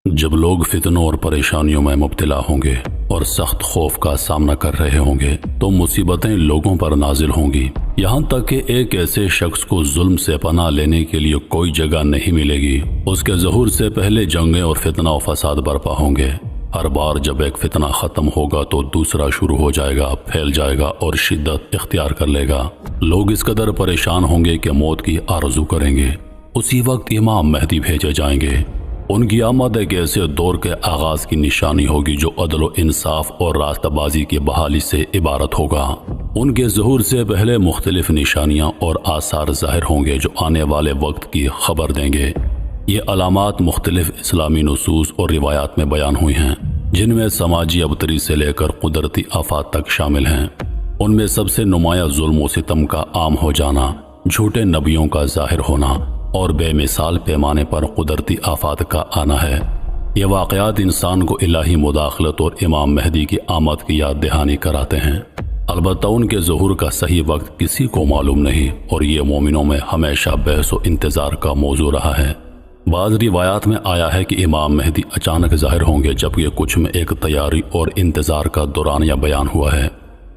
جب لوگ فتنوں اور پریشانیوں میں مبتلا ہوں گے اور سخت خوف کا سامنا کر رہے ہوں گے تو مصیبتیں لوگوں پر نازل ہوں گی، یہاں تک کہ ایک ایسے شخص کو ظلم سے پناہ لینے کے لیے کوئی جگہ نہیں ملے گی۔ اس کے ظہور سے پہلے جنگیں اور فتنہ و فساد برپا ہوں گے۔ ہر بار جب ایک فتنہ ختم ہوگا تو دوسرا شروع ہو جائے گا، پھیل جائے گا اور شدت اختیار کر لے گا۔ لوگ اس قدر پریشان ہوں گے کہ موت کی آرزو کریں گے۔ اسی وقت امام مہدی بھیجے جائیں گے۔ ان کی آمد ایک ایسے دور کے آغاز کی نشانی ہوگی جو عدل و انصاف اور راستہ بازی کی بحالی سے عبارت ہوگا۔ ان کے ظہور سے پہلے مختلف نشانیاں اور آثار ظاہر ہوں گے جو آنے والے وقت کی خبر دیں گے۔ یہ علامات مختلف اسلامی نصوص اور روایات میں بیان ہوئی ہیں، جن میں سماجی ابتری سے لے کر قدرتی آفات تک شامل ہیں۔ ان میں سب سے نمایاں ظلم و ستم کا عام ہو جانا، جھوٹے نبیوں کا ظاہر ہونا اور بے مثال پیمانے پر قدرتی آفات کا آنا ہے۔ یہ واقعات انسان کو الہی مداخلت اور امام مہدی کی آمد کی یاد دہانی کراتے ہیں۔ البتہ ان کے ظہور کا صحیح وقت کسی کو معلوم نہیں اور یہ مومنوں میں ہمیشہ بحث و انتظار کا موضوع رہا ہے۔ بعض روایات میں آیا ہے کہ امام مہدی اچانک ظاہر ہوں گے، جبکہ کچھ میں ایک تیاری اور انتظار کا دورانیہ بیان ہوا ہے۔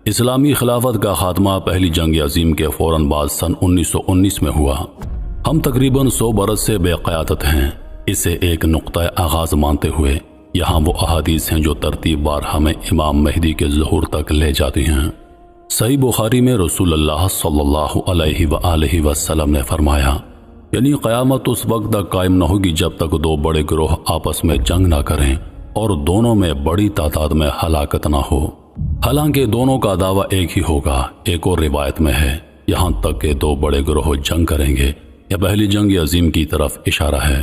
اسلامی خلافت کا خاتمہ پہلی جنگ عظیم کے فوراً بعد سن 1919 میں ہوا۔ ہم تقریباً 100 برس سے بے قیادت ہیں۔ اسے ایک نقطہ آغاز مانتے ہوئے یہاں وہ احادیث ہیں جو ترتیب بار ہمیں امام مہدی کے ظہور تک لے جاتی ہیں۔ صحیح بخاری میں رسول اللہ صلی اللہ علیہ وآلہ وسلم نے فرمایا، یعنی قیامت اس وقت تک قائم نہ ہوگی جب تک دو بڑے گروہ آپس میں جنگ نہ کریں اور دونوں میں بڑی تعداد میں ہلاکت نہ ہو۔ حالانکہ دونوں کا دعویٰ ایک ہی ہوگا۔ ایک اور روایت میں ہے، یہاں تک کہ دو بڑے گروہ جنگ کریں گے۔ یہ پہلی جنگ عظیم کی طرف اشارہ ہے۔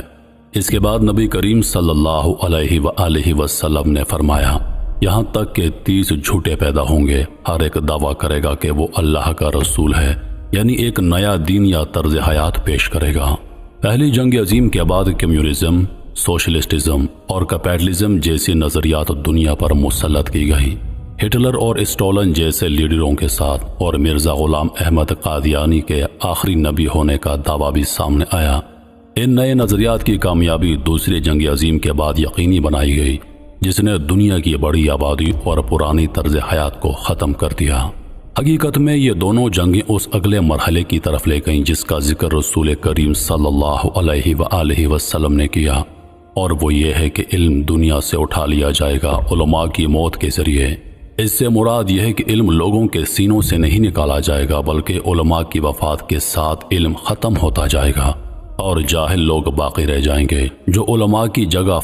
اس کے بعد نبی کریم صلی اللہ علیہ وآلہ وسلم نے فرمایا، یہاں تک کہ 30 جھوٹے پیدا ہوں گے، ہر ایک دعویٰ کرے گا کہ وہ اللہ کا رسول ہے، یعنی ایک نیا دین یا طرز حیات پیش کرے گا۔ پہلی جنگ عظیم کے بعد کمیونزم، سوشلسٹزم اور کیپٹلزم جیسی نظریات دنیا پر مسلط کی گئی۔ ہٹلر اور اسٹالن جیسے لیڈروں کے ساتھ اور مرزا غلام احمد قادیانی کے آخری نبی ہونے کا دعویٰ بھی سامنے آیا۔ ان نئے نظریات کی کامیابی دوسری جنگ عظیم کے بعد یقینی بنائی گئی، جس نے دنیا کی بڑی آبادی اور پرانی طرز حیات کو ختم کر دیا۔ حقیقت میں یہ دونوں جنگیں اس اگلے مرحلے کی طرف لے گئیں جس کا ذکر رسول کریم صلی اللہ علیہ وآلہ وسلم نے کیا، اور وہ یہ ہے کہ علم دنیا سے اٹھا لیا جائے گا علماء کی موت کے ذریعے۔ اس سے مراد یہ ہے کہ علم لوگوں کے سینوں سے نہیں نکالا جائے گا، بلکہ علماء کی وفات کے ساتھ علم ختم ہوتا جائے گا اور جاہل لوگ باقی رہ جائیں گے جو علماء کی جگہ